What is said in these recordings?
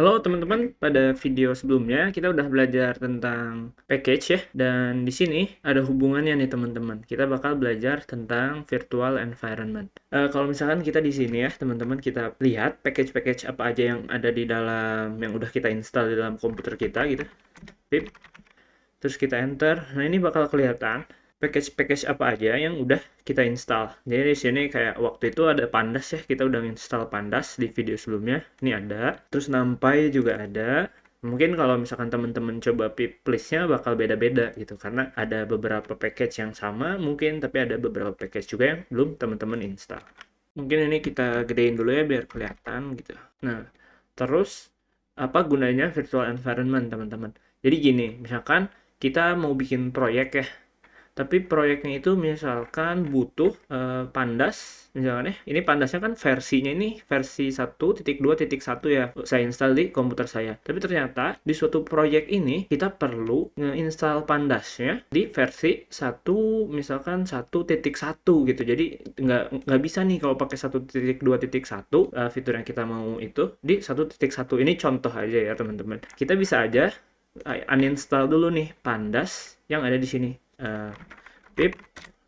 Halo teman-teman, pada video sebelumnya kita udah belajar tentang package ya, dan di sini ada hubungannya nih teman-teman. Kita bakal belajar tentang virtual environment. Kalau misalkan kita di sini ya teman-teman, kita lihat package-package apa aja yang ada di dalam yang udah kita install di dalam komputer kita gitu. Pip. Terus kita enter. Nah, ini bakal kelihatan package-package apa aja yang udah kita install. Jadi di sini kayak waktu itu ada Pandas ya, kita udah install Pandas di video sebelumnya. Ini ada. Terus NumPy juga ada. Mungkin kalau misalkan teman-teman coba pip listnya bakal beda-beda gitu, karena ada beberapa package yang sama mungkin, tapi ada beberapa package juga yang belum teman-teman install. Mungkin ini kita gedein dulu ya biar kelihatan gitu. Nah, terus apa gunanya virtual environment teman-teman? Jadi gini, misalkan kita mau bikin proyek ya, tapi proyeknya itu misalkan butuh Pandas, misalkan ya, ini Pandasnya kan versinya ini versi 1.2.1 ya, saya install di komputer saya. Tapi ternyata di suatu proyek ini kita perlu nge-install Pandasnya di versi 1 gitu. Jadi nggak bisa nih kalau pakai 1.2.1 fitur yang kita mau itu di 1.1. Ini contoh aja ya teman-teman. Kita bisa aja uninstall dulu nih Pandas yang ada di sini. Pip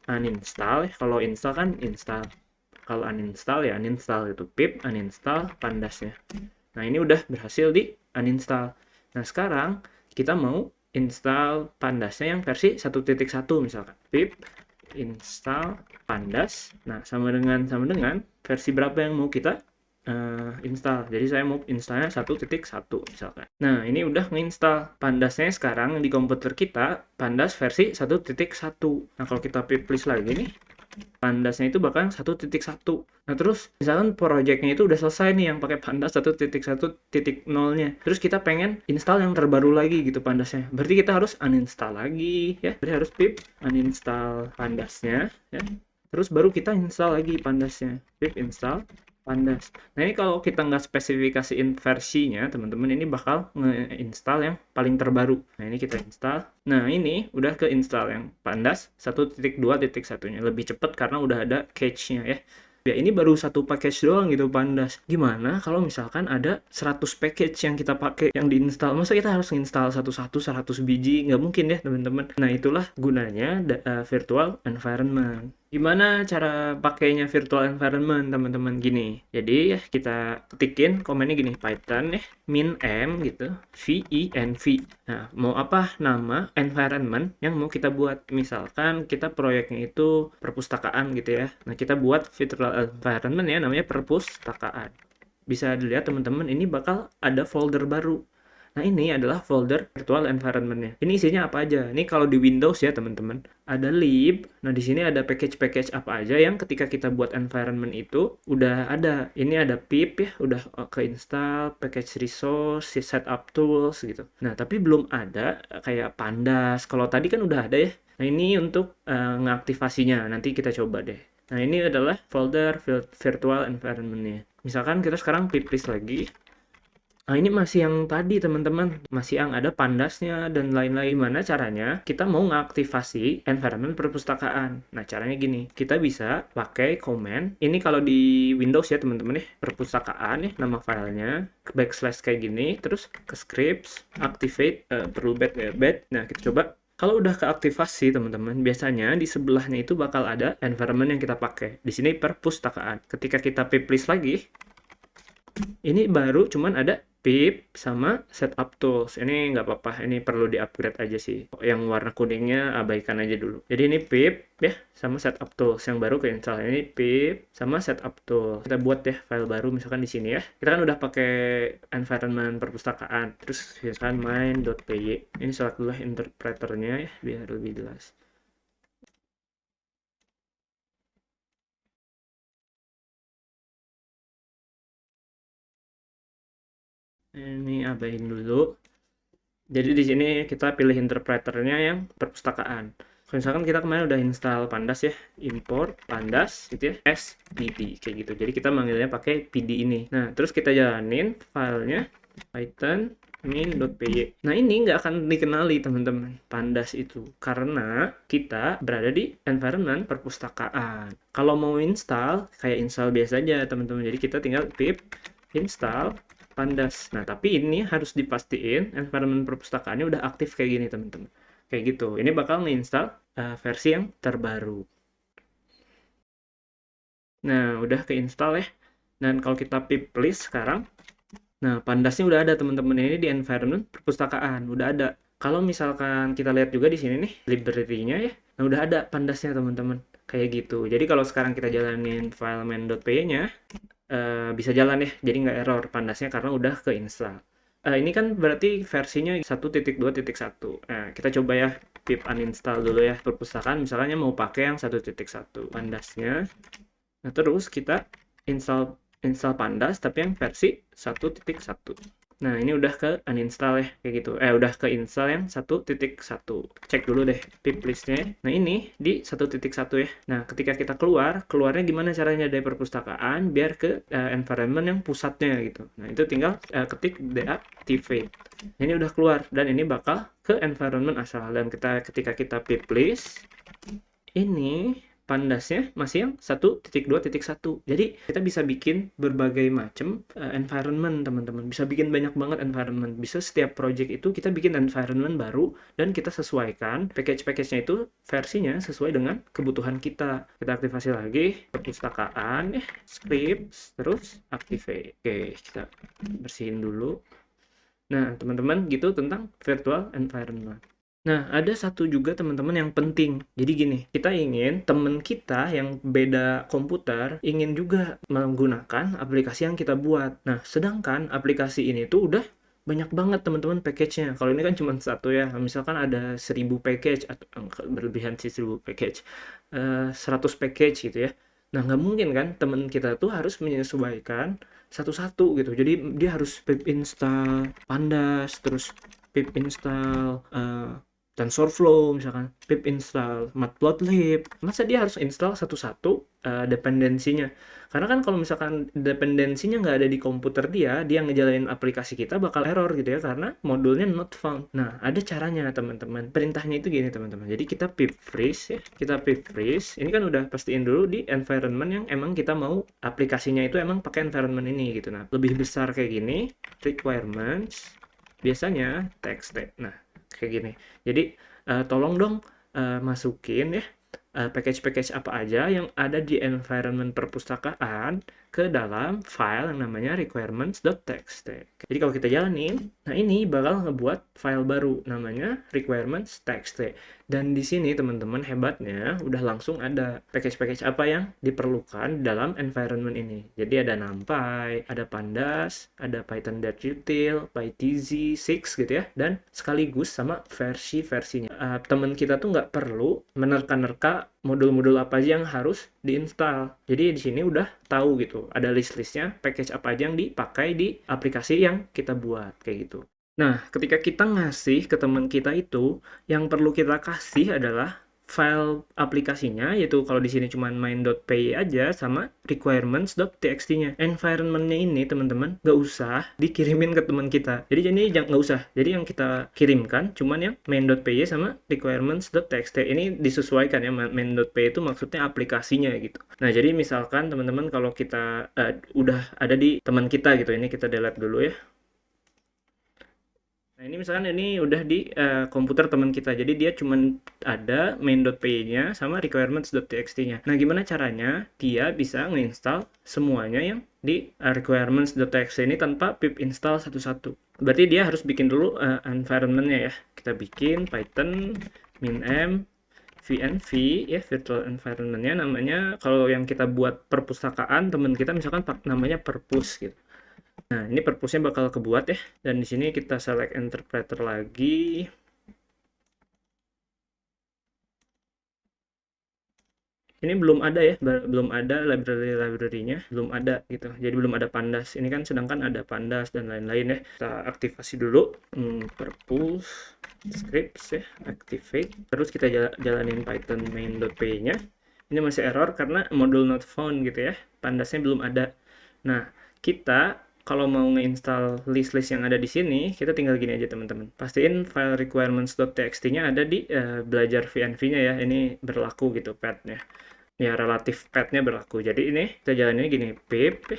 uninstall ya. Kalau install kan install. Kalau uninstall ya uninstall itu. Pip uninstall Pandasnya. Nah, ini udah berhasil di uninstall. Nah, sekarang kita mau install Pandasnya yang versi 1.1 misalkan. Pip install Pandas. Nah, sama dengan versi berapa yang mau kita install. Jadi saya mau installnya 1.1 misalkan. Nah, ini udah nginstal Pandasnya sekarang di komputer kita, Pandas versi 1.1. Nah, kalau kita pip list lagi nih, Pandasnya itu bakal 1.1. Nah, terus misalkan projectnya itu udah selesai nih yang pakai Pandas 1.1.0-nya. Terus kita pengen install yang terbaru lagi gitu Pandasnya. Berarti kita harus uninstall lagi ya. Berarti harus pip uninstall Pandasnya ya. Terus baru kita install lagi Pandasnya. Pip install Pandas. Nah, ini kalau kita nggak spesifikasiin versinya, teman-teman, ini bakal nge-install yang paling terbaru. Nah, ini kita install. Nah, ini udah ke-install yang Pandas 1.2.1-nya. Lebih cepat karena udah ada cache-nya ya. Ya, ini baru satu package doang gitu Pandas. Gimana kalau misalkan ada 100 package yang kita pakai yang diinstal? Masa kita harus install satu-satu 100 biji? Nggak mungkin ya teman-teman. Nah, itulah gunanya virtual environment. Gimana cara pakainya virtual environment teman-teman? Gini, jadi ya kita ketikin komennya gini, Python ya min-m gitu venv. Nah, mau apa nama environment yang mau kita buat? Misalkan kita proyeknya itu perpustakaan gitu ya. Nah, kita buat virtual environment ya namanya perpustakaan. Bisa dilihat teman-teman, ini bakal ada folder baru. Nah, ini adalah folder virtual environment-nya. Ini isinya apa aja? Ini kalau di Windows ya, teman-teman. Ada lib. Nah, di sini ada package-package apa aja yang ketika kita buat environment itu udah ada. Ini ada pip ya, udah ke-install, package resource, setup tools gitu. Nah, tapi belum ada kayak Pandas. Kalau tadi kan udah ada ya. Nah, ini untuk ngaktifasinya. Nanti kita coba deh. Nah, ini adalah folder virtual environment-nya. Misalkan kita sekarang pip list lagi. Nah, ini masih yang tadi teman-teman, masih yang ada Pandasnya dan lain-lain. Gimana caranya? Kita mau ngaktifasi environment perpustakaan. Nah, caranya gini, kita bisa pakai command. Ini kalau di Windows ya teman-teman ya, perpustakaan ya, nama filenya, backslash kayak gini, terus ke scripts, activate, perlu bed. Nah, kita coba. Kalau udah keaktifasi teman-teman, biasanya di sebelahnya itu bakal ada environment yang kita pakai. Di sini perpustakaan. Ketika kita pip list lagi, ini baru cuman ada pip sama setup tools. Ini nggak apa-apa, ini perlu di-upgrade aja sih. Yang warna kuningnya abaikan aja dulu. Jadi ini pip ya sama setup tools yang baru ke-install. Ini pip sama setup tools. Kita buat ya file baru misalkan di sini ya. Kita kan udah pakai environment perpustakaan. Terus misalkan main.py. Ini select dulu interpreternya ya biar lebih jelas. Ini abain dulu. Jadi di sini kita pilih interpreternya yang perpustakaan. Misalkan kita kemarin udah install Pandas ya, import Pandas gitu ya, pd kayak gitu. Jadi kita manggilnya pakai pd ini. Nah, terus kita jalanin filenya python min.py. Nah, ini nggak akan dikenali teman-teman Pandas itu karena kita berada di environment perpustakaan. Kalau mau install kayak install biasa aja teman-teman. Jadi kita tinggal pip install Pandas. Nah, tapi ini harus dipastiin environment perpustakaannya udah aktif kayak gini, teman-teman. Kayak gitu. Ini bakal nge-install versi yang terbaru. Nah, udah ke-install ya. Dan kalau kita pip list sekarang, nah Pandasnya udah ada teman-teman, ini di environment perpustakaan, udah ada. Kalau misalkan kita lihat juga di sini nih, library-nya ya, nah udah ada Pandasnya teman-teman. Kayak gitu. Jadi kalau sekarang kita jalanin file main.py-nya, bisa jalan ya, jadi nggak error Pandasnya karena udah keinstall. Ini kan berarti versinya 1.2.1. Nah, kita coba ya pip uninstall dulu ya perpustakaan, misalnya mau pakai yang 1.1 Pandasnya. Nah, terus kita install install Pandas tapi yang versi 1.1. Nah, ini udah ke uninstall ya, kayak gitu. Udah ke install yang 1.1. Cek dulu deh pip listnya. Nah, ini di 1.1 ya. Nah, ketika kita keluarnya gimana caranya dari perpustakaan biar ke environment yang pusatnya gitu. Nah, itu tinggal ketik deactivate. Ini udah keluar dan ini bakal ke environment asal. Dan ketika kita pip list, ini Pandasnya masih yang 1.2.1. Jadi kita bisa bikin berbagai macam environment, teman-teman. Bisa bikin banyak banget environment. Bisa setiap project itu kita bikin environment baru dan kita sesuaikan package-package-nya itu versinya sesuai dengan kebutuhan kita. Kita aktifasi lagi perpustakaan, scripts, terus activate. Oke, kita bersihin dulu. Nah, teman-teman, gitu tentang virtual environment. Nah, ada satu juga teman-teman yang penting. Jadi gini, kita ingin teman kita yang beda komputer ingin juga menggunakan aplikasi yang kita buat. Nah, sedangkan aplikasi ini tuh udah banyak banget teman-teman package-nya. Kalau ini kan cuma satu ya. Misalkan ada 1000 package atau berlebihan sih 1000 package. 100 package gitu ya. Nah, nggak mungkin kan teman kita tuh harus menyesuaikan satu-satu gitu. Jadi dia harus pip install Pandas, terus pip install TensorFlow misalkan, pip install Matplotlib, masa dia harus install satu-satu dependensinya? Karena kan kalau misalkan dependensinya nggak ada di komputer dia ngejalanin aplikasi kita bakal error gitu ya, karena modulnya not found. Nah, ada caranya teman-teman. Perintahnya itu gini teman-teman. Jadi kita pip freeze ya, kita pip freeze. Ini kan udah pastiin dulu di environment yang emang kita mau aplikasinya itu emang pakai environment ini gitu. Nah, lebih besar kayak gini, requirements, biasanya text. Nah, kayak gini. Jadi tolong dong masukin ya package-package apa aja yang ada di environment perpustakaan ke dalam file yang namanya requirements.txt. Jadi kalau kita jalanin, nah ini bakal ngebuat file baru namanya requirements.txt. Dan di sini teman-teman hebatnya udah langsung ada package-package apa yang diperlukan dalam environment ini. Jadi ada NumPy, ada Pandas, ada Python.util, PyTZ6 gitu ya, dan sekaligus sama versi-versinya. Teman kita tuh nggak perlu menerka-nerka modul-modul apa aja yang harus diinstal. Jadi di sini udah tahu gitu, ada list-listnya package apa aja yang dipakai di aplikasi yang kita buat kayak gitu. Nah, ketika kita ngasih ke teman kita itu, yang perlu kita kasih adalah file aplikasinya, yaitu kalau di sini cuma main.py aja sama requirements.txt-nya. Environment-nya ini teman-teman nggak usah dikirimin ke teman kita. Jadi ini nggak usah. Jadi yang kita kirimkan cuman yang main.py sama requirements.txt. Ini disesuaikan ya, main.py itu maksudnya aplikasinya gitu. Nah, jadi misalkan teman-teman kalau kita udah ada di teman kita gitu, ini kita delete dulu ya. Nah, ini misalkan ini udah di komputer teman kita. Jadi dia cuma ada main.py-nya sama requirements.txt-nya. Nah, gimana caranya dia bisa nginstal semuanya yang di requirements.txt ini tanpa pip install satu-satu. Berarti dia harus bikin dulu environment-nya ya. Kita bikin Python min-m VNV ya, virtual environment-nya namanya, kalau yang kita buat perpustakaan teman kita misalkan namanya perpus gitu. Nah, ini purpose-nya bakal kebuat ya. Dan di sini kita select interpreter lagi. Ini belum ada ya, belum ada library-nya, belum ada gitu. Jadi belum ada Pandas. Ini kan sedangkan ada Pandas dan lain-lain ya. Kita aktivasi dulu purpose scripts ya, activate. Terus kita jalanin Python main.py-nya. Ini masih error karena module not found gitu ya. Pandasnya belum ada. Nah, kita kalau mau nge-install list-list yang ada di sini, kita tinggal gini aja teman-teman. Pastiin file requirements.txt-nya ada di belajar VNV-nya ya. Ini berlaku gitu path-nya. Ya, relatif path-nya berlaku. Jadi ini kita jalanin gini, pip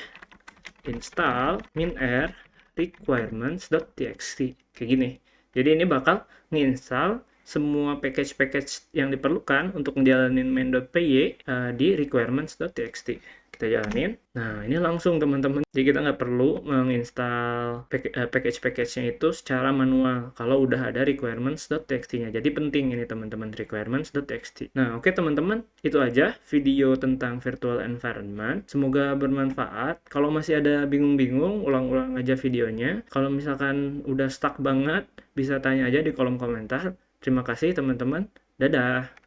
install min-r requirements.txt kayak gini. Jadi ini bakal nginstal semua package-package yang diperlukan untuk ngejalanin main.py di requirements.txt. Kita jalanin. Nah, ini langsung teman-teman. Jadi kita nggak perlu menginstal package-package-nya itu secara manual kalau udah ada requirements.txt-nya. Jadi penting ini teman-teman, requirements.txt. Nah, oke teman-teman, itu aja video tentang virtual environment. Semoga bermanfaat. Kalau masih ada bingung-bingung, ulang-ulang aja videonya. Kalau misalkan udah stuck banget, bisa tanya aja di kolom komentar. Terima kasih teman-teman. Dadah.